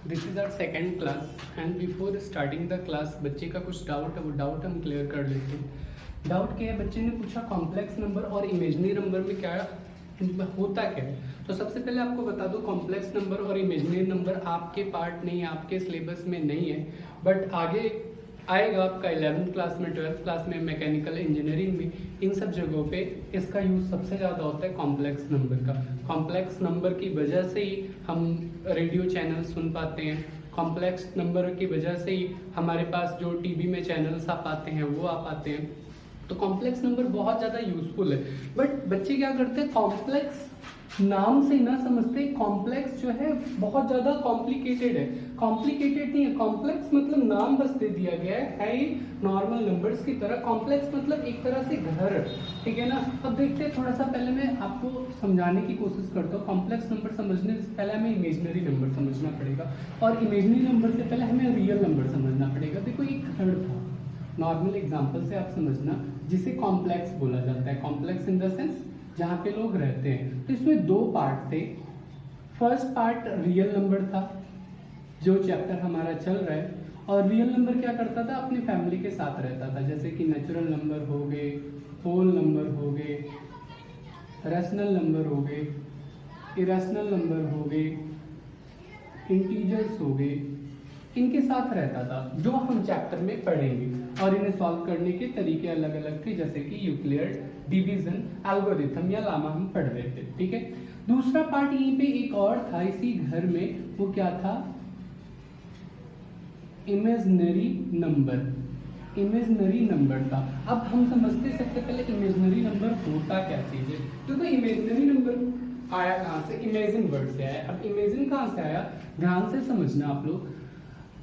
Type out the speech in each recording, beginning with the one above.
This is our second class and before starting the class बच्चे का कुछ doubt है, वो डाउट हम क्लियर कर लेते हैं। डाउट क्या है, बच्चे ने पूछा कॉम्प्लेक्स नंबर और इमेजिनरी नंबर में क्या होता क्या है। तो सबसे पहले आपको बता दो, कॉम्प्लेक्स नंबर और इमेजिनरी नंबर आपके पार्ट नहीं है, आपके सिलेबस में नहीं है, बट आगे आएगा आपका 11th क्लास में, 12th क्लास में, मैकेनिकल इंजीनियरिंग में। इन सब जगहों पे इसका यूज सबसे ज़्यादा होता है कॉम्प्लेक्स नंबर का। कॉम्प्लेक्स नंबर की वजह से ही हम रेडियो चैनल सुन पाते हैं, कॉम्प्लेक्स नंबर की वजह से ही हमारे पास जो टीवी में चैनल्स आ पाते हैं वो आ पाते हैं। तो कॉम्प्लेक्स नंबर बहुत ज़्यादा यूजफुल है, बट बच्चे क्या करते हैं, कॉम्प्लेक्स नाम से ना समझते कॉम्प्लेक्स जो है बहुत ज़्यादा कॉम्प्लिकेटेड है। कॉम्प्लिकेटेड नहीं है, कॉम्प्लेक्स मतलब नाम बस दे दिया गया है ही नॉर्मल नंबर्स की तरह। कॉम्प्लेक्स मतलब एक तरह से घर, ठीक है ना। अब देखते हैं, थोड़ा सा पहले मैं आपको समझाने की कोशिश करता हूँ। कॉम्प्लेक्स नंबर समझने से पहले हमें इमेजिनरी नंबर समझना पड़ेगा, और इमेजिनरी नंबर से पहले हमें रियल नंबर समझना पड़ेगा। देखो एक थर्ड था, नॉर्मल एग्जाम्पल से आप समझना, जिसे कॉम्प्लेक्स बोला जाता है। कॉम्प्लेक्स इन द सेंस जहाँ पे लोग रहते हैं। तो इसमें दो पार्ट थे। फर्स्ट पार्ट रियल नंबर था, जो चैप्टर हमारा चल रहा है। और रियल नंबर क्या करता था, अपनी फैमिली के साथ रहता था, जैसे कि नेचुरल नंबर हो गए, होल नंबर हो गए, रैशनल नंबर हो गए, इरेशनल नंबर हो गए, इंटीजर्स हो गए, इनके साथ रहता था, जो हम चैप्टर में पढ़ेंगे। और इन्हें सॉल्व करने के तरीके अलग अलग थे, जैसे कि यूक्लिड, डिवीजन, एल्गोरिथम या लामा हम पढ़ रहे थे, ठीक है। दूसरा पार्ट यहीं पे एक और था इसी घर में, वो क्या था, इमेजिनरी नंबर। इमेजिनरी नंबर था। अब हम समझते सबसे पहले इमेजिनरी नंबर होता क्या चीज है। क्योंकि इमेजिनरी नंबर आया कहाँ से, इमेजिन वर्ड से आया। अब इमेजिन कहाँ से आया, ध्यान से समझना आप लोग।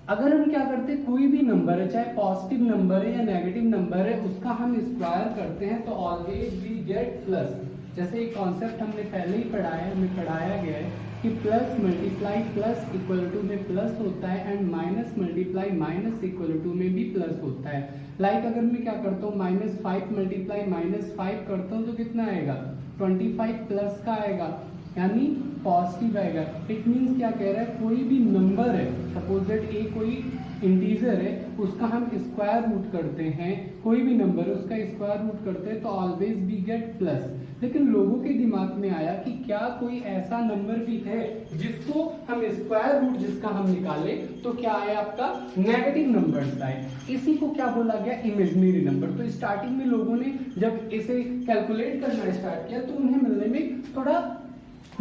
अगर हम क्या करते हैं, कोई भी नंबर है, चाहे पॉजिटिव नंबर है या नेगेटिव नंबर है, उसका हम स्क्वायर करते हैं तो ऑलवेज वी गेट प्लस। जैसे एक कॉन्सेप्ट हमने पहले ही हमें पढ़ाया गया है कि plus multiply plus equal to में प्लस होता है, and minus multiply minus equal to में भी प्लस होता है। लाइक अगर मैं क्या करता हूँ, -5 मल्टीप्लाई -5 करता हूँ तो कितना आएगा, 25 प्लस का आएगा, यानी पॉजिटिव आएगा। इट मीन्स क्या कह रहा है, कोई भी नंबर है, सपोज दैट ए कोई इंटीजर है, उसका हम स्क्वायर रूट करते हैं, कोई भी नंबर है उसका स्क्वायर रूट करते हैं तो ऑलवेज वी गेट प्लस। लेकिन लोगों के दिमाग में आया कि क्या कोई ऐसा नंबर भी है जिसको हम स्क्वायर रूट जिसका हम निकाले तो क्या आए, आपका नेगेटिव नंबर्स आए। इसी को क्या बोला गया, इमेजिनरी नंबर। तो स्टार्टिंग में लोगों ने जब इसे कैलकुलेट करना स्टार्ट किया तो उन्हें मिलने में थोड़ा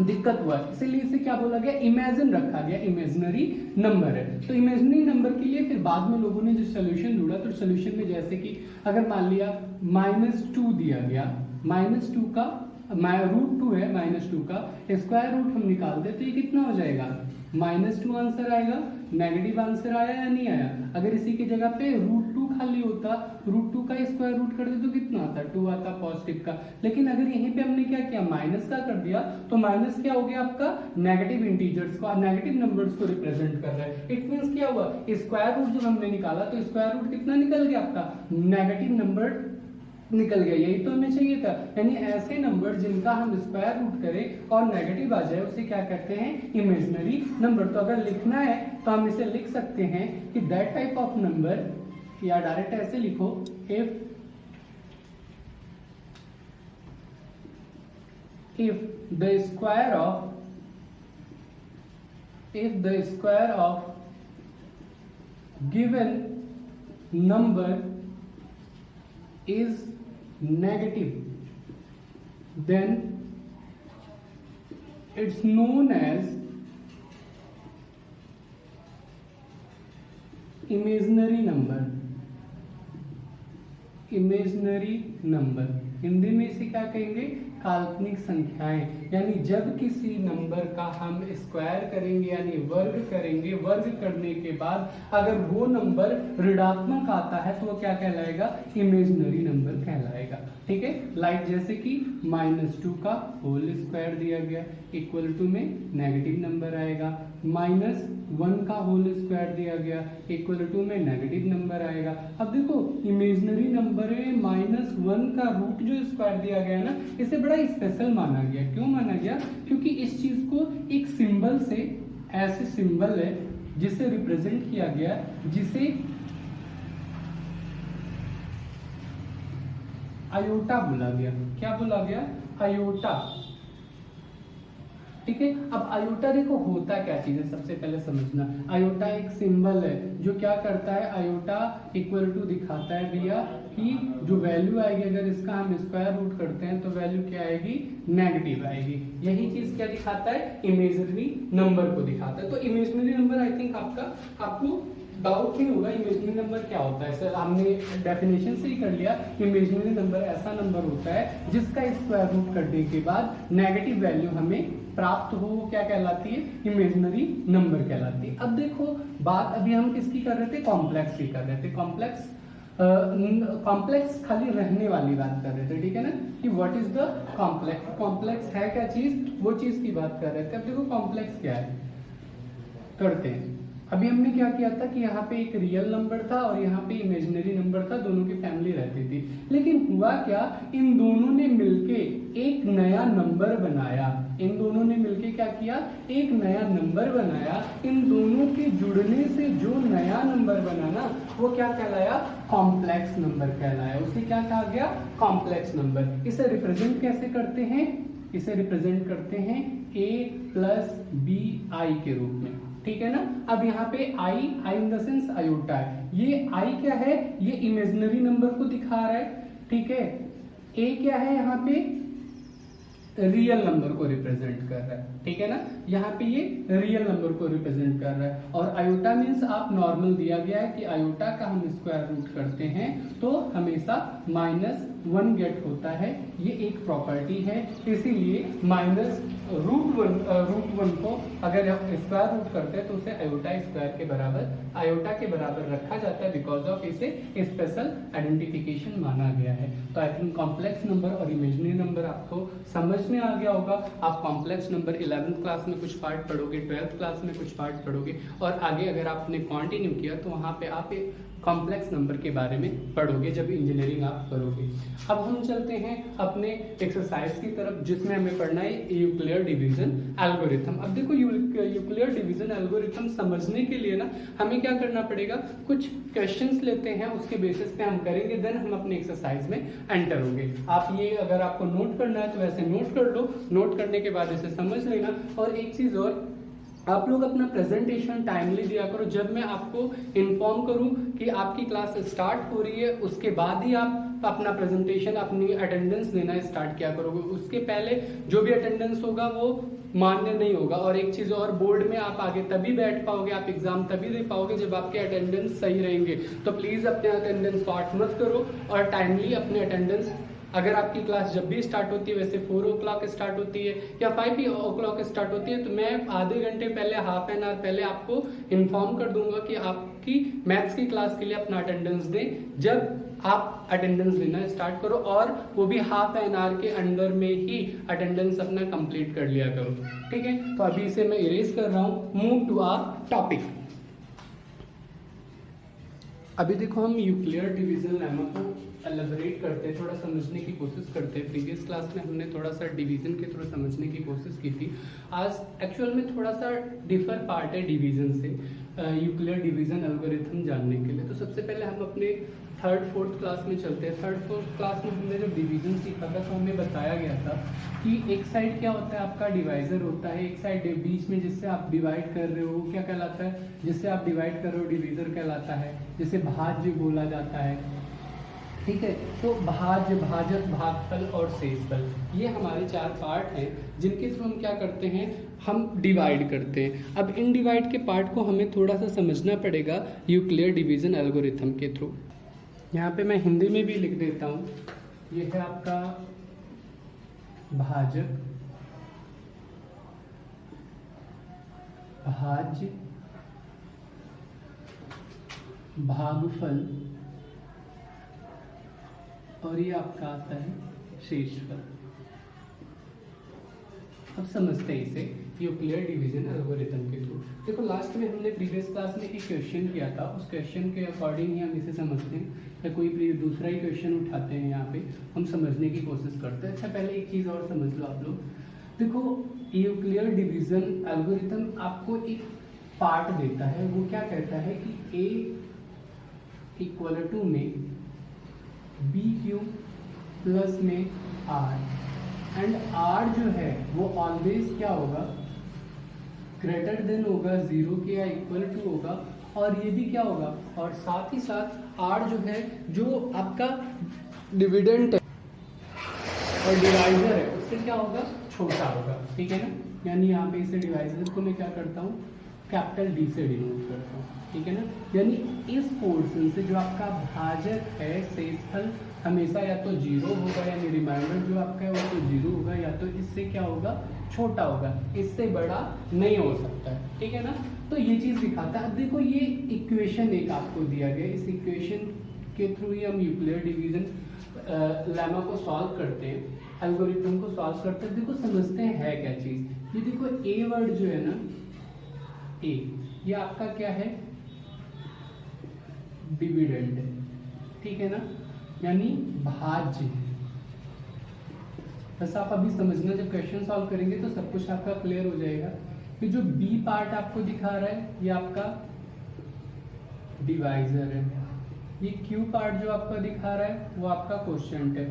दिक्कत हुआ, इसीलिए इसे क्या बोला गया, इमेजिन रखा गया, इमेजिनरी नंबर है। तो इमेजिनरी नंबर के लिए फिर बाद में लोगों ने जो सोल्यूशन ढूंढा, तो सोल्यूशन में जैसे कि अगर मान लिया -2 दिया गया, -2 का √2 है, -2 का स्क्वायर रूट हम निकाल दे तो ये कितना हो जाएगा, -2 आंसर आएगा। नेगेटिव आंसर आया या नहीं आया। अगर इसी की जगह पे √2 खाली होता, √2 का स्क्वायर रूट कर दे तो कितना आता, 2 आता पॉजिटिव का। लेकिन अगर यहीं पे हमने क्या किया, माइनस का कर दिया, तो माइनस क्या हो गया आपका, नेगेटिव इंटीजर्स को, नेगेटिव नंबर्स को रिप्रेजेंट कर रहा है। इट मींस क्या हुआ, स्क्वायर रूट जब हमने निकाला तो स्क्वायर रूट कितना निकल गया आपका, नेगेटिव नंबर निकल गया। यही तो हमें चाहिए था, यानी ऐसे नंबर जिनका हम स्क्वायर रूट करें और नेगेटिव आ जाए उसे क्या कहते हैं, इमेजिनरी नंबर। तो अगर लिखना है तो हम इसे लिख सकते हैं कि दैट टाइप ऑफ नंबर, या डायरेक्ट ऐसे लिखो, if the square of given number is negative, then it's known as imaginary number। Imaginary number Hindi में इसे क्या कहेंगे, काल्पनिक संख्याएं। यानी जब किसी नंबर का हम स्क्वायर करेंगे यानी वर्ग करेंगे, वर्ग करने के बाद अगर वो नंबर ऋणात्मक आता है तो वो क्या कहलाएगा, इमेजिनरी नंबर कहलाएगा, ठीक है। लाइक जैसे कि -2 का होल स्क्वायर दिया गया, इक्वल टू में नेगेटिव नंबर आएगा, -1 का होल स्क्वायर दिया गया, इक्वल टू में नेगेटिव नंबर आएगा। अब देखो इमेजिनरी नंबर में -1 का रूट जो स्क्वायर दिया गया ना, इसे बड़ा स्पेशल माना गया। क्यों माना गया, क्योंकि इस चीज को एक सिंबल से, ऐसे सिंबल है जिसे रिप्रेजेंट किया गया, जिसे आयोटा बोला गया। क्या बोला गया? आयोटा। ठीक है, अब आयोटा देखो होता क्या चीज है, सबसे पहले समझना। आयोटा एक सिंबल है जो क्या करता है, आयोटा इक्वल टू दिखाता है भैया कि जो वैल्यू आएगी, अगर इसका हम स्क्वायर रूट करते हैं तो वैल्यू क्या आएगी? नेगेटिव आएगी। यही चीज क्या दिखाता है? इमेजिनरी नंबर को दिखाता है। तो इमेजिनरी नंबर आई थिंक आपको डाउट नहीं होगा इमेजिनरी नंबर क्या होता है। सर हमने डेफिनेशन से ही कर लिया, इमेजिनरी नंबर ऐसा नंबर होता है जिसका स्क्वायर रूट करने के बाद नेगेटिव वैल्यू हमें प्राप्त हो, वो क्या कहलाती है? इमेजिनरी नंबर कहलाती है। अब देखो बात अभी हम किसकी कर रहे थे? कॉम्प्लेक्स की कर रहे थे। कॉम्प्लेक्स खाली रहने वाली बात कर रहे थे, ठीक है ना, कि what is the complex. Complex है क्या चीज, वो चीज की बात कर रहे थे। अब देखो कॉम्प्लेक्स क्या है, करते हैं। अभी हमने क्या किया था कि यहाँ पे एक रियल नंबर था और यहाँ पे इमेजिनरी नंबर था, दोनों की फैमिली रहती थी। लेकिन हुआ क्या, इन दोनों ने मिलके एक नया नंबर बनाया। इन दोनों ने मिलके क्या किया? एक नया नंबर बनाया। इन दोनों के जुड़ने से जो नया नंबर बना ना, वो क्या कहलाया? कॉम्प्लेक्स नंबर कहलाया। उसे क्या कहा गया? Complex number. इसे रिप्रेजेंट कैसे करते हैं? इसे रिप्रेजेंट करते हैं a प्लस बी आई के रूप में, ठीक है ना। अब यहाँ पे i in the sense iota है। ये i क्या है? ये इमेजिनरी नंबर को दिखा रहा है, ठीक है। a क्या है? यहाँ पे रियल नंबर को रिप्रेजेंट कर रहा है, ठीक है ना। यहाँ पे ये रियल नंबर को रिप्रेजेंट कर रहा है। और आयोटा मीन्स आप नॉर्मल दिया गया है कि आयोटा का हम स्क्वायर रूट करते हैं तो हमेशा -1 गेट होता है। ये एक प्रॉपर्टी है, इसीलिए -√1 को अगर हम स्क्वायर रूट करते हैं तो उसे आयोटा स्क्वायर के बराबर रखा जाता है, बिकॉज ऑफ इसे स्पेशल आइडेंटिफिकेशन माना गया है। तो आई थिंक कॉम्प्लेक्स नंबर और इमेजिनरी नंबर आपको समझ में आ गया होगा। आप कॉम्प्लेक्स नंबर 11th क्लास में कुछ पार्ट पढ़ोगे, 12th क्लास में कुछ पार्ट पढ़ोगे, और आगे अगर आपने कंटिन्यू किया तो वहाँ पे आप कॉम्प्लेक्स नंबर के बारे में पढ़ोगे जब इंजीनियरिंग आप करोगे। अब हम चलते हैं अपने एक्सरसाइज की तरफ, जिसमें हमें पढ़ना है यूक्लियर डिवीजन एल्गोरिथम। अब देखो यूक्लियर डिवीजन एल्गोरिथम समझने के लिए ना हमें क्या करना पड़ेगा, कुछ क्वेश्चंस लेते हैं, उसके बेसिस पे हम करेंगे, देन हम अपने एक्सरसाइज में एंटर होंगे। आप ये अगर आपको नोट करना है तो वैसे नोट कर लो, नोट करने के बाद इसे समझ लेना। और एक चीज और, आप लोग अपना प्रेजेंटेशन टाइमली दिया करो। जब मैं आपको इन्फॉर्म करूं कि आपकी क्लास स्टार्ट हो रही है, उसके बाद ही आप अपना प्रेजेंटेशन, अपनी अटेंडेंस देना स्टार्ट किया करोगे। उसके पहले जो भी अटेंडेंस होगा वो मान्य नहीं होगा। और एक चीज और, बोर्ड में आप आगे तभी बैठ पाओगे, आप एग्जाम तभी दे पाओगे जब आपके अटेंडेंस सही रहेंगे। तो प्लीज अपने अटेंडेंस शॉर्ट मत करो और टाइमली अपने अटेंडेंस, अगर आपकी क्लास जब भी स्टार्ट होती है, वैसे 4 o'clock स्टार्ट होती है या 5 o'clock स्टार्ट होती है, तो मैं आधे घंटे पहले, हाफ एन आवर पहले आपको इन्फॉर्म कर दूंगा कि आपकी मैथ्स की क्लास के लिए अपना अटेंडेंस दें। जब आप अटेंडेंस देना स्टार्ट करो, और वो भी हाफ एन आवर के अंदर में ही अटेंडेंस अपना कंप्लीट कर लिया करो, ठीक है। तो अभी इसे मैं इरेज कर रहा हूँ। Move to our topic. अभी देखो हम यूक्लियर डिवीजन लेमा को एलैबोरेट करते हैं, थोड़ा समझने की कोशिश करते हैं। प्रीवियस क्लास में हमने थोड़ा सा डिवीजन के थ्रू समझने की कोशिश की थी। आज एक्चुअल में थोड़ा सा डिफर पार्ट है डिवीजन से, यूक्लियर डिवीजन एल्गोरिथम जानने के लिए। तो सबसे पहले हम अपने 3rd 4th क्लास में चलते हैं। 3rd 4th क्लास में हमने जब डिवीजन सीखा था तो हमें बताया गया था कि एक साइड क्या होता है, आपका डिवाइजर होता है, एक साइड बीच में जिससे आप डिवाइड कर रहे हो क्या कहलाता है, जिससे आप डिवाइड कर रहे हो डिवीजर कहलाता है, जिसे भाज्य बोला जाता है, ठीक है। तो भाज्य, भाजक, भागफल और शेषफल, ये हमारे 4 पार्ट हैं जिनके थ्रू हम क्या करते हैं, हम डिवाइड करते हैं। अब इन डिवाइड के पार्ट को हमें थोड़ा सा समझना पड़ेगा यूक्लियर डिवीजन एल्गोरिथम के थ्रू। यहाँ पे मैं हिंदी में भी लिख देता हूँ। ये है आपका भाजक, भाज्य, भागफल, और ये आपका आता है शेषफल। अब समझते हैं इसे यूक्लियर डिवीजन एल्गोरिथम के थ्रू। देखो लास्ट में हमने प्रीवियस क्लास में एक क्वेश्चन किया था, उस क्वेश्चन के अकॉर्डिंग ही हम इसे समझते हैं, या कोई दूसरा ही क्वेश्चन उठाते हैं, यहाँ पे हम समझने की कोशिश करते हैं। अच्छा पहले एक चीज़ और समझ लो आप लोग। देखो यूक्लियर डिवीजन एल्गोरिथम आपको एक पार्ट देता है वो क्या कहता है कि a इक्वल टू में बी क्यूब प्लस में r एंड r जो है वो ऑलवेज क्या होगा, ग्रेटर देन होगा 0 के या इक्वल टू होगा, और ये भी क्या होगा, और साथ ही साथ r जो है जो आपका डिविडेंड है और डिवाइजर है उससे क्या होगा, छोटा होगा, ठीक है ना। यानी यहाँ पे इसे डिवाइजर को मैं क्या करता हूँ, कैपिटल डी से डिनोट करता हूँ, ठीक है ना। यानी इस पोर्शन से जो आपका भाजक है शेषफल हमेशा या तो 0 होगा, यानी रिमाइंडर जो आपका है वो तो 0 होगा, या तो इससे क्या होगा, छोटा होगा, इससे बड़ा नहीं हो सकता है, ठीक है ना। तो ये चीज दिखाता है। अब देखो ये इक्वेशन एक आपको दिया गया, इस इक्वेशन के थ्रू ही हम यूक्लिड डिवीजन लेमा को सॉल्व करते हैं, एल्गोरिथम को सॉल्व करते हैं। देखो समझते हैं है क्या चीज। ये देखो ए वर्ड जो है ना, ए ये आपका क्या है, डिविडेंड है, ठीक है ना, यानी भाज्य। बस आप अभी समझना, जब क्वेश्चन सॉल्व करेंगे तो सब कुछ आपका क्लियर हो जाएगा। कि जो बी पार्ट आपको दिखा रहा है ये आपका डिवाइजर है, ये क्यू पार्ट जो आपका दिखा रहा है वो आपका क्वोशिएंट है,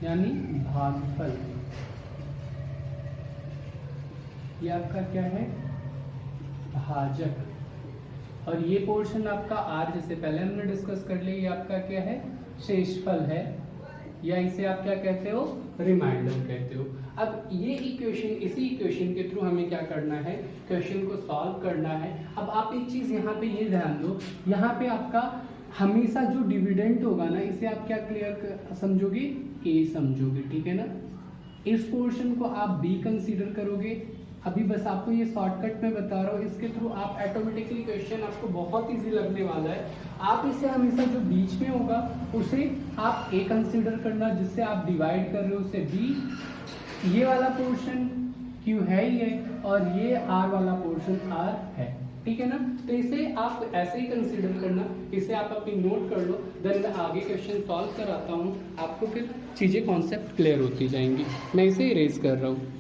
यानी भागफल। ये आपका क्या है, भाजक। और ये पोर्शन आपका आर, जैसे पहले हमने डिस्कस कर लिया, ये आपका क्या है, शेषफल है, या इसे आप क्या कहते हो, रिमाइंडर कहते हो। अब ये इक्वेशन, इसी इक्वेशन के थ्रू हमें क्या करना है, क्वेश्चन को सॉल्व करना है। अब आप एक चीज यहाँ पे ये ध्यान दो, यहाँ पे आपका हमेशा जो डिविडेंड होगा ना, इसे आप क्या क्लियर समझोगे, ए समझोगे, ठीक है ना। इस पोर्शन को आप बी कंसीडर करोगे। अभी बस आपको ये शॉर्टकट में बता रहा हूँ, इसके थ्रू आप ऑटोमेटिकली क्वेश्चन आपको बहुत इजी लगने वाला है। आप इसे हमेशा जो बीच में होगा उसे आप ए कंसीडर करना, जिससे आप डिवाइड कर रहे हो उसे बी। ये वाला पोर्शन क्यू है ही है, और ये आर वाला पोर्शन आर है, ठीक है ना। तो इसे आप ऐसे ही कंसीडर करना, इसे आप अपनी नोट कर लो, देन मैं आगे क्वेश्चन सॉल्व कराता हूँ, आपको फिर चीजें कॉन्सेप्ट क्लियर होती जाएंगी। मैं इसे इरेज कर रहा हूँ।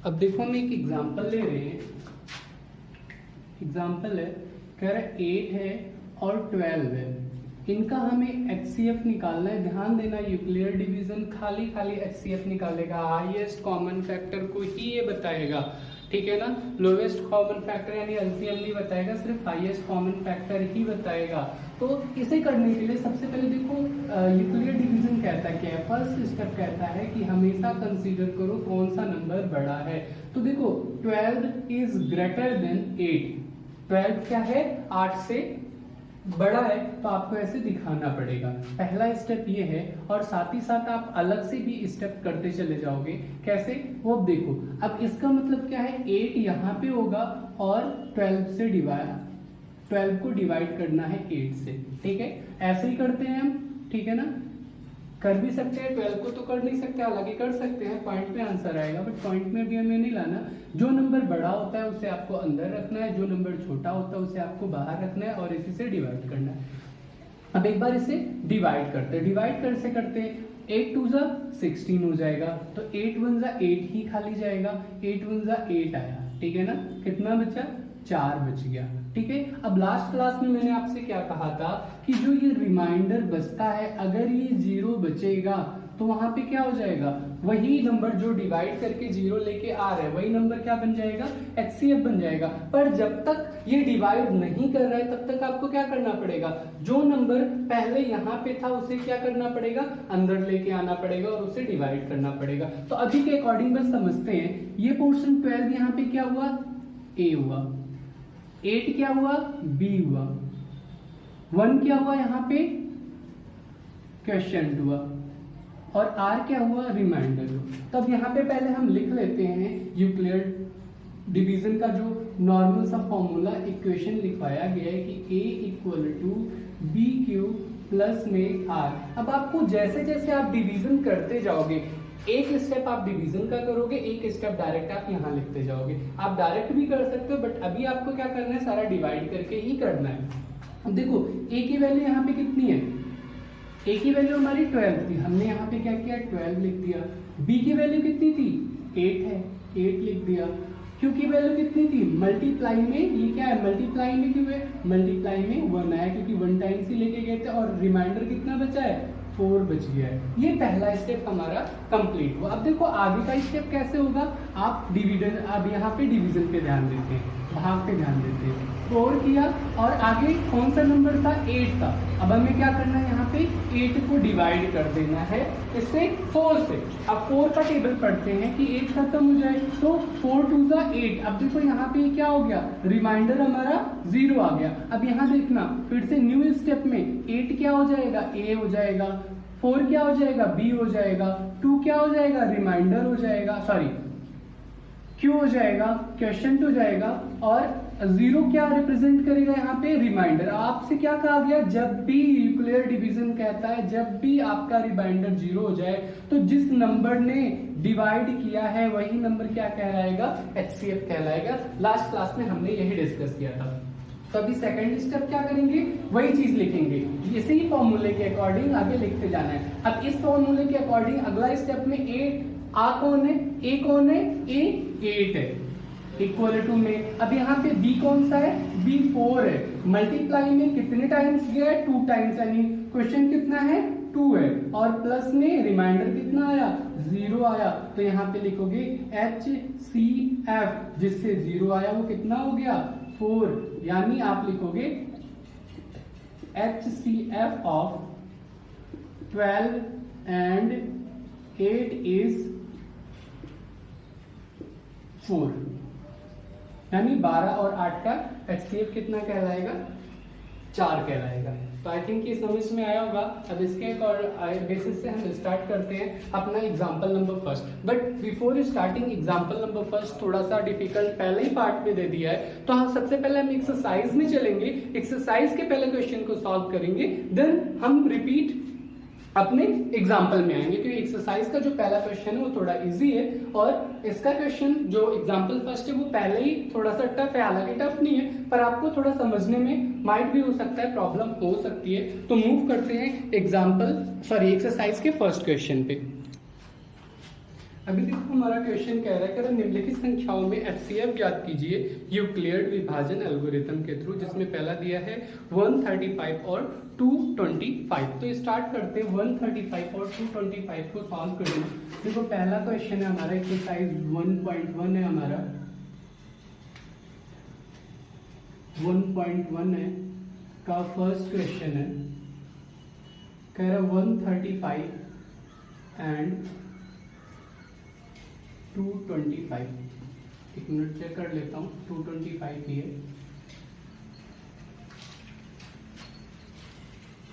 अब देखो हम एक एग्जांपल ले रहे हैं, एग्जांपल है, कह रहा है 8 है और 12 है, इनका हमें HCF निकालना है। ध्यान देना, यूक्लिड डिवीजन खाली HCF निकालेगा, हाईएस्ट कॉमन फैक्टर को ही ये बताएगा, ठीक है ना। लोवेस्ट कॉमन फैक्टर यानी LCM नहीं बताएगा, सिर्फ हाईएस्ट कॉमन फैक्टर ही बताएगा। तो इसे करने के लिए सबसे पहले देखो यूक्लिड डिवीजन कहता है क्या है, फर्स्ट स्टेप कहता है कि हमेशा कंसीडर करो कौन सा नंबर बड़ा है। तो देखो 12 इज ग्रेटर देन 8, 12 क्या है, 8 से बड़ा है, तो आपको ऐसे दिखाना पड़ेगा। पहला स्टेप ये है, और साथ ही साथ आप अलग से भी स्टेप करते चले जाओगे। कैसे, वो देखो। अब इसका मतलब क्या है, 8 यहाँ पे होगा और 12 से डिवाइड, 12 को डिवाइड करना है 8 से, ठीक है। ऐसे ही करते हैं हम, ठीक है ना। कर भी सकते हैं, 12 को तो कर नहीं सकते, हालांकि कर सकते हैं, पॉइंट में आंसर आएगा, बट पॉइंट में भी हमें नहीं लाना। जो नंबर बड़ा होता है उसे आपको अंदर रखना है, जो नंबर छोटा होता है उसे आपको बाहर रखना है, और इसी से डिवाइड करना है। अब एक बार इसे डिवाइड करते हैं, डिवाइड कैसे करते हैं, 8 2 जा 16 हो जाएगा, तो 8 1 जा 8 ही खाली जाएगा, 8 1 जा 8 आया, ठीक है ना। कितना बचा, 4 बच गया, ठीक है। अब लास्ट क्लास में मैंने आपसे क्या कहा था कि जो ये रिमाइंडर बचता है, अगर ये 0 बचेगा तो वहां पे क्या हो जाएगा, वही नंबर जो डिवाइड करके 0 लेके आ रहा है वही नंबर क्या बन जाएगा, HCF बन जाएगा। पर जब तक ये डिवाइड नहीं कर रहा है तब तक आपको क्या करना पड़ेगा, जो नंबर पहले यहाँ पे था उसे क्या करना पड़ेगा, अंदर लेके आना पड़ेगा और उसे डिवाइड करना पड़ेगा। तो अभी के अकॉर्डिंग बस समझते हैं, ये पोर्शन 12 यहाँ पे क्या हुआ, A हुआ, 8 क्या हुआ, B हुआ, 1 क्या हुआ, यहाँ पे क्वोशिएंट हुआ, और R क्या हुआ, रिमाइंडर हुआ। तब यहाँ पे पहले हम लिख लेते हैं यूक्लिड डिवीजन का जो नॉर्मल सा फॉर्मूला, इक्वेशन लिखवाया गया है कि A equal to B Q plus में R। अब आपको जैसे जैसे आप डिवीजन करते जाओगे, एक स्टेप आप डिवीजन का करोगे, एक स्टेप डायरेक्ट आप यहाँ लिखते जाओगे। आप डायरेक्ट भी कर सकते हो, बट अभी आपको क्या करना है, सारा डिवाइड करके ही करना है। अब देखो A की वैल्यू यहाँ पे कितनी है, A की वैल्यू हमारी 12 थी, हमने यहाँ पे क्या किया, 12 लिख दिया। B की वैल्यू कितनी थी, 8 है, 8 लिख दिया। क्यू की वैल्यू कितनी थी, मल्टीप्लाई में, ये क्या है मल्टीप्लाई में क्यों है, मल्टीप्लाई में 1 आया क्योंकि 1 टाइम्स ही लेके गए थे, और रिमाइंडर कितना बचा है, 4 बच गया है। ये पहला स्टेप हमारा कंप्लीट हुआ। अब देखो आगे का स्टेप कैसे होगा, आप डिविजन, अब यहाँ पे डिवीजन पे ध्यान देते हैं, भाग पे ध्यान देते हैं। 4 किया और आगे कौन सा नंबर था, 8 था। अब हमें क्या करना है, यहाँ पे 8 को डिवाइड कर देना है इससे 4 से। अब 4 का टेबल पढ़ते हैं कि 8 खत्म हो जाए तो 4 2 जा 8। अब देखो यहाँ पे क्या हो गया, रिमाइंडर हमारा 0 आ गया। अब यहाँ देखना फिर से न्यू स्टेप में 8 क्या हो जाएगा, ए हो जाएगा, 4 क्या हो जाएगा, बी हो जाएगा, 2 क्या हो जाएगा, रिमाइंडर हो जाएगा, सॉरी क्यू हो जाएगा, क्वेश्चन हो जाएगा, और 0 क्या रिप्रेजेंट करेगा यहाँ पे, रिमाइंडर। आपसे क्या कहा गया, जब भी न्यूक्लियर डिवीजन कहता है जब भी आपका रिमाइंडर 0 हो जाए तो जिस नंबर ने डिवाइड किया है वही नंबर क्या कहलाएगा, HCF कहलाएगा। लास्ट क्लास में हमने यही डिस्कस किया था। तो अभी सेकंड स्टेप क्या करेंगे, वही चीज लिखेंगे, इसी फॉर्मूले के अकॉर्डिंग आगे लिखते जाना है। अब इस फॉर्मूले के अकॉर्डिंग अगला स्टेप में A कौन है, A कौन है, A 8 है इक्वल टू में। अब यहाँ पे B कौन सा है, B 4 है। मल्टीप्लाई में कितने टाइम्स गया है, 2 टाइम्स, यानी क्वेश्चन कितना है, 2 है, और प्लस में रिमाइंडर कितना आया, 0 आया। तो यहाँ पे लिखोगे HCF, जिससे 0 आया वो कितना हो गया, 4, यानी आप लिखोगे HCF ऑफ 12 and 8 is 4, यानी 12 और 8 का HCF कितना कहलाएगा, 4 कहलाएगा। तो आई थिंक ये समझ में आया होगा। अब इसके बेसिस से हम स्टार्ट करते हैं अपना example number first. But before starting example number first, थोड़ा सा डिफिकल्ट पहले ही पार्ट में दे दिया है, तो हम सबसे पहले हम एक्सरसाइज में चलेंगे। एक्सरसाइज के पहले क्वेश्चन को सॉल्व करेंगे, देन हम रिपीट अपने एग्जाम्पल में आएंगे, क्योंकि एक्सरसाइज का जो पहला क्वेश्चन है वो थोड़ा इजी है, और इसका क्वेश्चन जो एग्जाम्पल फर्स्ट है वो पहले ही थोड़ा सा टफ है। हालांकि टफ नहीं है, पर आपको थोड़ा समझने में माइट भी हो सकता है, प्रॉब्लम हो सकती है। तो मूव करते हैं एक्सरसाइज के फर्स्ट क्वेश्चन पे। अभी देखो हमारा क्वेश्चन कह रहा है कि निम्नलिखित संख्याओं में HCF ज्ञात कीजिए यूक्लिड विभाजन एल्गोरिथम के थ्रू, जिसमें पहला दिया है 135 और 225। तो स्टार्ट करते हैं 135 और 225 को सॉल्व करना। देखो पहला क्वेश्चन है हमारा, एक्सरसाइज 1.1 है हमारा, 1.1 है का फर्स्ट क्वेश्चन है, कह रहा 135 एंड 225। एक मिनट चेक कर लेता हूँ, 225 ही है,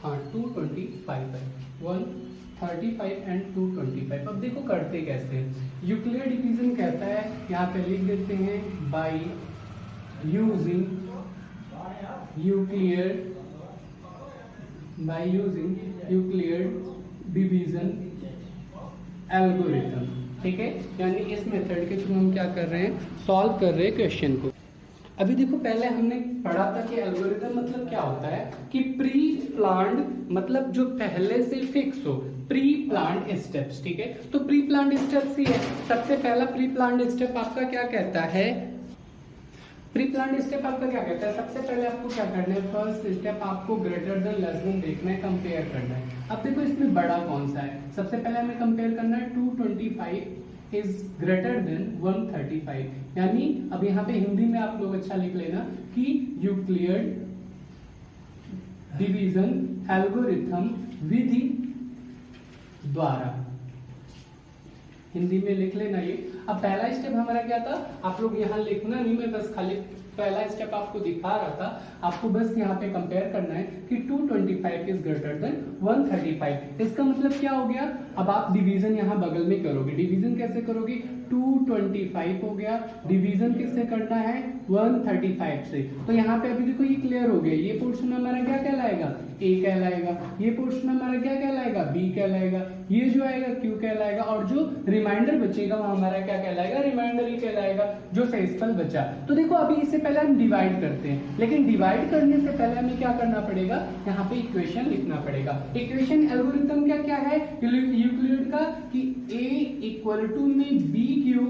हाँ 225 है, 135 एंड 225। अब देखो करते कैसे हैं, यूक्लिड डिवीजन कहता है, यहाँ पे लिख देते हैं by using Euclid division algorithm. ठीक है, यानी इस मेथड के थ्रू हम क्या कर रहे हैं, सॉल्व कर रहे हैं क्वेश्चन को। अभी देखो पहले हमने पढ़ा था कि एल्गोरिथम मतलब क्या होता है, कि प्री प्लान्ड मतलब जो पहले से फिक्स हो, प्री प्लान्ड स्टेप्स। ठीक है, तो प्री प्लान्ड स्टेप्स ही है। सबसे पहला प्री प्लान्ड स्टेप आपका क्या कहता है, प्री प्लान्ड स्टेप आपका क्या कहता है, सबसे पहले आपको क्या करना है, फर्स्ट स्टेप आपको ग्रेटर देन लेस देन देखना है, कंपेयर करना है। अब देखो इसमें बड़ा कौन सा है, सबसे पहले हमें कंपेयर करना है 225 इज ग्रेटर देन 135, यानी अब यहाँ पे हिंदी में आप लोग अच्छा लिख लेना कि यूक्लिड डिवीजन एल्गोरिथम विधि द्वारा, हिंदी में लिख लेना ये। अब पहला स्टेप हमारा क्या था, आप लोग यहाँ लिखना नहीं, मैं बस खाली पहला स्टेप आपको दिखा रहा था, आपको बस यहाँ पे कंपेयर करना है कि 225 इज ग्रेटर देन 135। इसका मतलब क्या हो गया, अब आप डिवीजन यहाँ बगल में करोगे। डिवीजन कैसे करोगे, 225 हो गया, डिवीजन किससे करना है, 135 से। तो यहाँ पे अभी देखो ये क्लियर हो गया, ये पोर्शन हमारा क्या कहलाएगा, A कहलाएगा, ये पोर्शन हमारा क्या कहलाएगा, B कहलाएगा, ये जो आएगा Q कहलाएगा, और जो रिमाइंडर बचेगा वो हमारा क्या कहलाएगा, रिमाइंडर ही कहलाएगा, जो शेषफल बचा। तो देखो अभी इससे पहले हम डिवाइड करते हैं, लेकिन डिवाइड करने से पहले हमें क्या करना पड़ेगा, यहाँ पे इक्वेशन लिखना पड़ेगा। इक्वेशन एल्गोरिथम क्या क्या है यूक्लिड का, कि A इक्वल टू में BQ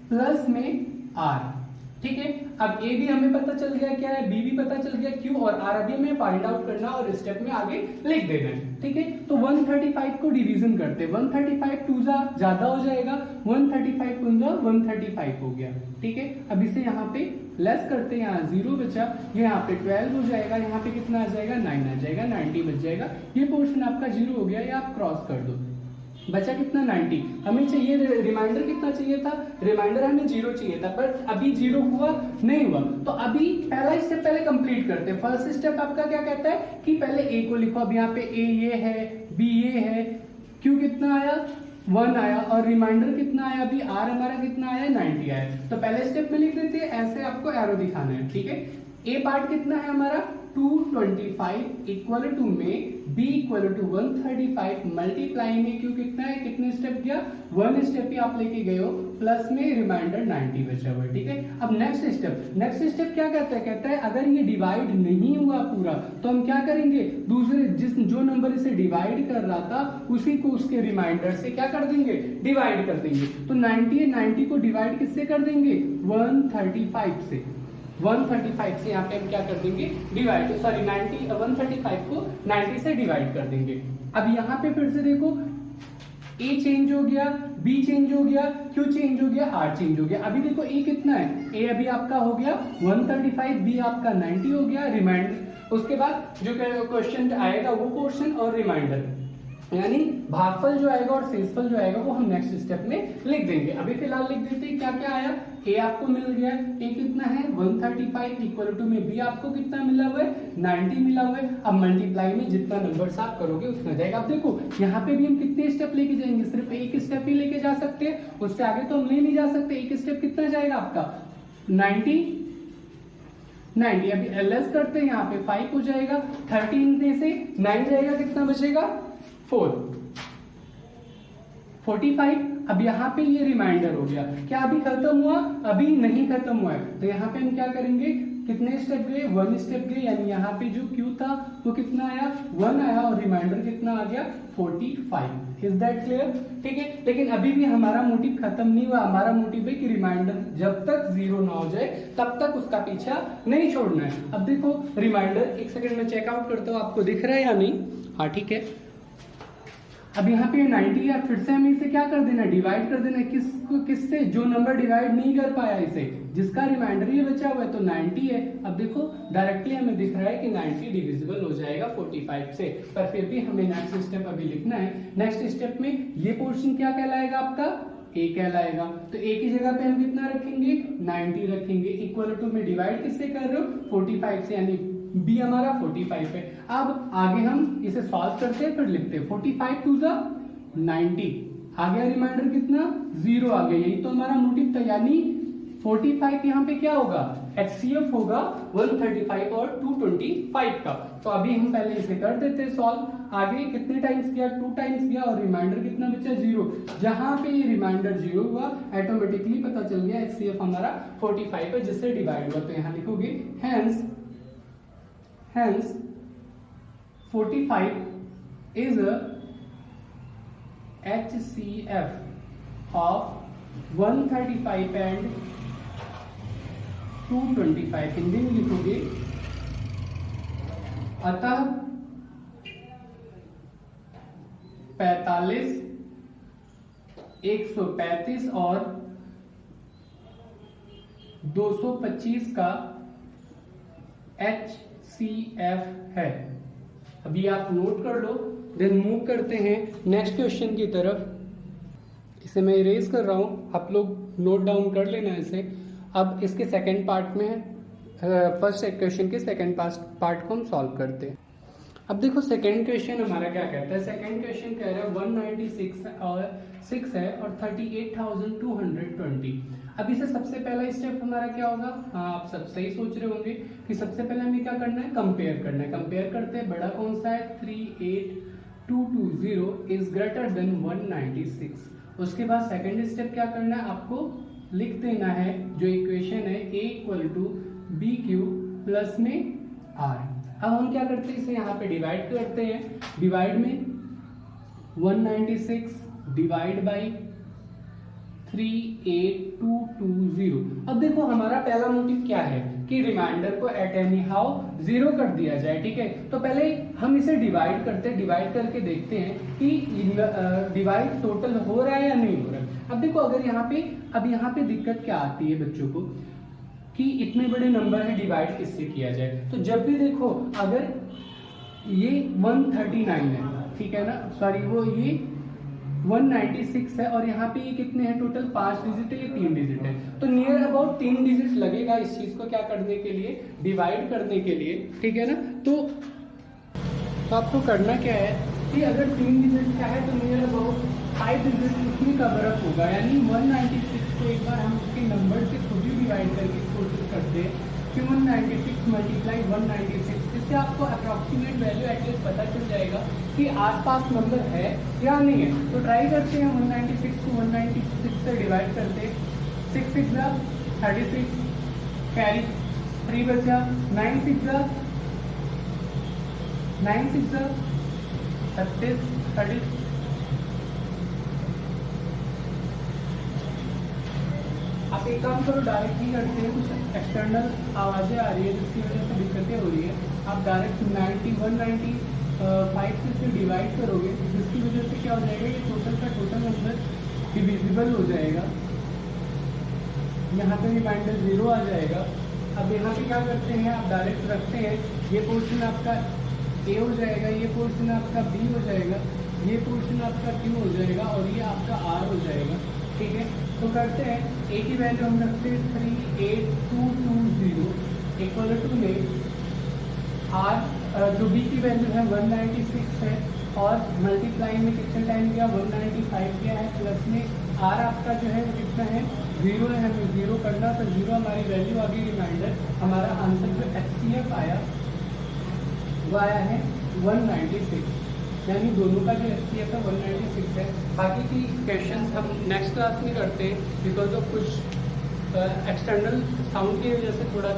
प्लस में आर। ठीक है, अब ए भी हमें पता चल गया क्या है, बी भी पता चल गया, क्यू और आर अभी हमें फाइंड आउट करना और स्टेप में आगे लिख देना है। ठीक है, तो 135 को डिवीजन करते हैं, 135 टू जा ज्यादा हो जाएगा, 135 टू जा 135 हो गया। ठीक है, अब इसे यहाँ पे लेस करते हैं, यहाँ 0 बचा, ये यहाँ पे 12 हो जाएगा, यहाँ पे कितना आ जाएगा 9 आ जाएगा, 90 बच जाएगा। ये पोर्शन आपका 0 हो गया, ये आप क्रॉस कर दो, बचा कितना 90। हमें चाहिए रिमाइंडर कितना चाहिए था, रिमाइंडर हमें 0 चाहिए था, पर अभी 0 हुआ नहीं हुआ, तो अभी पहला स्टेप पहले कंप्लीट करते हैं। फर्स्ट स्टेप आपका क्या कहता है कि पहले ए को लिखो, अब यहाँ पे ए ये है, बी ये है, क्यू कितना आया 1 आया, और रिमाइंडर कितना आया, अभी आर हमारा कितना आया 90 आया। तो पहले स्टेप में लिख देते हैं, ऐसे आपको एरो दिखाना है। ठीक है, ए पार्ट कितना है हमारा 225 इक्वल टू में b इक्वल टू 135 मल्टीप्लाई में क्यू कितना है, कितने स्टेप गया 1 स्टेप ही आप लेके गए हो, प्लस में रिमाइंडर 90 बचा हुआ है। ठीक है, अब नेक्स्ट स्टेप क्या कहता है, कहता है अगर ये डिवाइड नहीं हुआ पूरा तो हम क्या करेंगे, दूसरे जो नंबर इसे डिवाइड कर रहा था उसी को उसके रिमाइंडर से क्या कर देंगे, डिवाइड कर देंगे। तो 90 को डिवाइड किससे कर देंगे 135 से, 135 से यहाँ पे हम क्या कर देंगे डिवाइड, सॉरी 135 को 90 से डिवाइड कर देंगे। अब यहाँ पे फिर से देखो A चेंज हो गया, B चेंज हो गया, Q चेंज हो गया, R चेंज हो गया। अभी देखो A कितना है, A अभी आपका हो गया 135, B आपका 90 हो गया, रिमाइंडर उसके बाद जो क्वेश्चन आएगा वो पोर्शन और रिमाइंडर, यानी भागफल जो आएगा और शेषफल जो आएगा वो हम नेक्स्ट स्टेप में लिख देंगे। अभी फिलहाल लिख देते हैं क्या क्या आया, ए आपको मिल गया, ए कितना है 135 इक्वल टू में बी आपको कितना मिला हुआ है 90 मिला हुआ है। अब मल्टीप्लाई में जितना नंबर आप करोगे उतना जाएगा। अब देखो यहाँ पे भी हम कितने स्टेप लेके जाएंगे, सिर्फ एक स्टेप ही लेके जा सकते हैं, उससे आगे तो हम ले नहीं जा सकते। एक स्टेप कितना जाएगा आपका 90। अभी एलएस करते हैं, यहाँ पे 5 हो जाएगा, 13 में से 9 जाएगा, कितना बचेगा 45। अब यहाँ पे ये रिमाइंडर हो गया, क्या अभी खत्म हुआ, अभी नहीं खत्म हुआ है, तो यहाँ पे हम क्या करेंगे, कितने स्टेप गए 1 स्टेप गए, यानी यहाँ पे जो क्यू था वो कितना आया 1 आया और रिमाइंडर कितना आ गया 45। Is that clear? ठीक है, लेकिन अभी भी हमारा मोटिव खत्म नहीं हुआ। हमारा मोटिव है कि रिमाइंडर जब तक 0 ना हो जाए तब तक उसका पीछा नहीं छोड़ना है। अब देखो रिमाइंडर, एक सेकंड में चेकआउट करता हूँ आपको दिख रहा है या नहीं, हाँ ठीक है। अब यहाँ पे 90 है, फिर से हमें इसे क्या कर देना, डिवाइड कर देना, किससे, जो नंबर डिवाइड नहीं कर पाया इसे, जिसका रिमाइंडर ये बचा हुआ है, तो 90 है। अब देखो डायरेक्टली हमें दिख रहा है कि 90 डिविजिबल हो जाएगा 45 से, पर फिर भी हमें नेक्स्ट स्टेप अभी लिखना है। नेक्स्ट स्टेप में ये पोर्शन क्या कहलाएगा आपका ए कहलाएगा, तो ए की जगह पे हम कितना रखेंगे 90 रखेंगे, इक्वल टू में डिवाइड किससे कर रहे हो 45 से, यानी बी हमारा 45 है। अब आगे हम इसे सॉल्व करते हैं, फिर लिखते हैं 45 टू ज़ा 90, आ गया रिमाइंडर कितना 0 आ गया, यही तो हमारा मोटिव था, यानी 45 यहाँ पे क्या होगा HCF होगा 135 और 225 का। तो अभी हम पहले इसे कर देते हैं सॉल्व। आगे कितने टाइम्स गया 2 टाइम्स गया और रिमाइंडर कितना बचा 0। जहां पे ये रिमाइंडर 0 हुआ ऑटोमेटिकली पता चल गया HCF हमारा 45 है, जिससे डिवाइड हुआ। तो यहाँ लिखोगे hence 45 is a HCF of 135 and 225। Hindi में लिखोगे अतः 45, 135 और 225 का HCF है। अभी आप नोट कर लो, देन मूव करते हैं नेक्स्ट क्वेश्चन की तरफ। इसे मैं इरेज कर रहा हूं, आप लोग नोट डाउन कर लेना इसे। अब इसके सेकंड पार्ट में फर्स्ट क्वेश्चन के सेकंड पार्ट को हम सॉल्व करते हैं। अब देखो सेकंड क्वेश्चन हमारा क्या कहता है, सेकंड क्वेश्चन कह रहा है 196 और 6 है और 38,220। अब इसे सबसे पहला स्टेप हमारा क्या होगा, हाँ आप सब सही सोच रहे होंगे कि सबसे पहले हमें क्या करना है, कंपेयर करना है। कंपेयर करते हैं, बड़ा कौन सा है 38,220 इज ग्रेटर देन 196। उसके बाद सेकंड स्टेप क्या करना है, आपको लिख देना है जो इक्वेशन है a equal to B Q plus में r। अब हम क्या करते हैं, इसे यहाँ पे डिवाइड करते हैं। डिवाइड में 196 डिवाइड बाई 38,220। अब देखो हमारा पहला मोटिव क्या है कि रिमाइंडर को एट एनी हाउ 0 कर दिया जाए, ठीक है। तो पहले हम इसे डिवाइड करते हैं, डिवाइड करके देखते हैं कि डिवाइड टोटल हो रहा है या नहीं हो रहा है। अब देखो अगर यहाँ पे दिक्कत क्या आती है बच्चों को कि इतने बड़े नंबर है, डिवाइड किससे किया जाए। तो जब भी देखो अगर ये 139 है, ठीक है ना, सॉरी वो ये 196 है और यहाँ पे ये कितने हैं टोटल 5 डिजिट है, ये 3 डिजिट है। तो नियर अबाउट 3 डिजिट लगेगा इस चीज को क्या करने के लिए, डिवाइड करने के लिए, ठीक है ना। तो आपको करना क्या है कि अगर 3 डिजिट का है तो नियर अबाउट 5 डिजिट उसमें कवर अप होगा, यानी 196 को एक बार हम उसके नंबर से खुद ही डिवाइड करके कोशिश करते हैं कि 196 मल्टीप्लाई 196, इससे आपको अप्रॉक्सीमेट वैल्यू एटलीस्ट पता चल जाएगा कि आसपास नंबर है या नहीं है। तो ट्राई करते हैं 196 को 196 से डिवाइड करते हैं, 6 6 जा 36 कैरी 3 बचा, 9 6 जा 36 30। आप एक काम करो, डायरेक्ट ही करते हैं, कुछ एक्सटर्नल आवाजें आ रही है जिसकी वजह से दिक्कतें हो रही है। आप डायरेक्ट 195 से इसे डिवाइड करोगे जिसकी वजह से क्या हो जाएगा, ये टोटल का टोटल नंबर डिविजिबल हो जाएगा, यहाँ पे रिमाइंडर 0 आ जाएगा। अब यहाँ पे क्या करते हैं, आप डायरेक्ट रखते हैं, ये पोर्शन आपका ए हो जाएगा, ये पोर्शन आपका बी हो जाएगा, ये पोर्शन आपका क्यू हो जाएगा और ये आपका आर हो जाएगा, ठीक है। तो करते हैं, ए की वैल्यू हम रखते हैं 38220 इक्वल टू में आर, जो बी की वैल्यू है 196 है और मल्टीप्लाई में कितना टाइम किया 195 किया है, प्लस में आर आपका जो है वो कितना है 0 है, हमें 0 करना, तो 0 हमारी वैल्यू आ गई, रिमाइंडर हमारा आंसर जो HCF आया वो आया है 196, यानी दोनों का जो HCF है 196 है। बाकी की क्वेश्चंस हम नेक्स्ट क्लास में करते हैं, बिकॉज ऑफ कुछ एक्सटर्नल साउंड की वजह से थोड़ा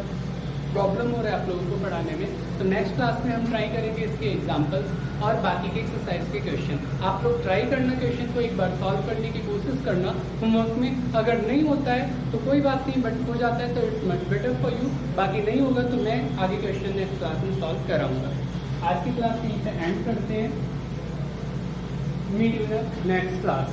प्रॉब्लम हो रहा है आप लोगों को पढ़ाने में। तो नेक्स्ट क्लास में हम ट्राई करेंगे इसके एग्जांपल्स और बाकी के एक्सरसाइज के क्वेश्चन। आप लोग ट्राई करना, क्वेश्चन को एक बार सॉल्व करने की कोशिश करना होमवर्क में। अगर नहीं होता है तो कोई बात नहीं, बट हो जाता है तो it's much better for you. बाकी नहीं होगा तो मैं आगे क्वेश्चन नेक्स्ट क्लास में सॉल्व कराऊंगा। आज की क्लास यहीं पे एंड करते हैं, meet in the next class.